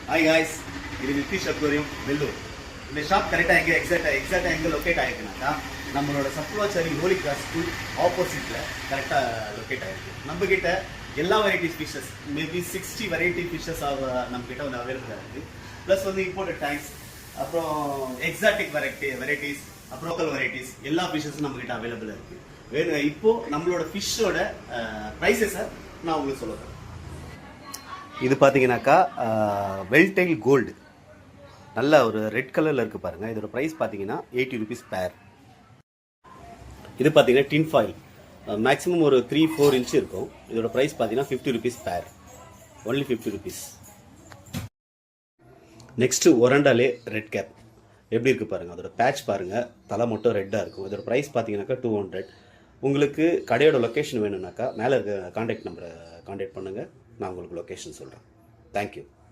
Hi guys, இது Nitish aquarium Vellore. இந்த shop கரெக்டாக எக்ஸாக்டாக எங்கே லொக்கேட் ஆகிருக்குனாக்கா நம்மளோட சத்வாச்சாரி ஹோலி கிராஸ் ஸ்கூல் ஆப்போசிட்டில் கரெக்டாக லொக்கேட் ஆகிருக்கு. நம்மக்கிட்ட எல்லா varieties fishes, maybe 60 variety fishes நம்மக்கிட்ட வந்து அவைலபிளாக இருக்குது. ப்ளஸ் வந்து இம்போர்ட்டட் டேங்க்ஸ், அப்புறம் எக்ஸாட்டிக் வெரைட்டிஸ், அப்புறம் லோக்கல் வெரைட்டிஸ் எல்லா ஃபிஷ்ஷஸும் நம்மக்கிட்ட அவைலபிளாக இருக்குது. இப்போது நம்மளோட ஃபிஷ்ஷோட ப்ரைஸஸை நான் உங்களுக்கு சொல்ல தரேன். இது பார்த்தீங்கன்னாக்கா வெல்டைல் கோல்டு, நல்ல ஒரு ரெட் கலரில் இருக்குது பாருங்கள். இதோட ப்ரைஸ் பார்த்தீங்கன்னா 80 ருபீஸ் பேர். இது பார்த்தீங்கன்னா டின் ஃபாயில், மேக்ஸிமம் ஒரு 3-4 இன்ச்சு இருக்கும். இதோட ப்ரைஸ் பார்த்தீங்கன்னா 50 rupees pair, only 50 rupees. Next ஒரண்டாலே ரெட் கேப் எப்படி இருக்குது பாருங்கள். அதோட பேட்ச் பாருங்கள், தலை மட்டும் ரெட்டாக இருக்கும். இதோட ப்ரைஸ் பார்த்தீங்கன்னாக்கா 200. உங்களுக்கு கடையோட லொக்கேஷன் வேணும்னாக்கா மேலே இருக்க கான்டாக்ட் நம்பரை கான்டாக்ட் பண்ணுங்கள், நான் உங்களுக்கு லொக்கேஷன் சொல்கிறேன். தேங்க்யூ.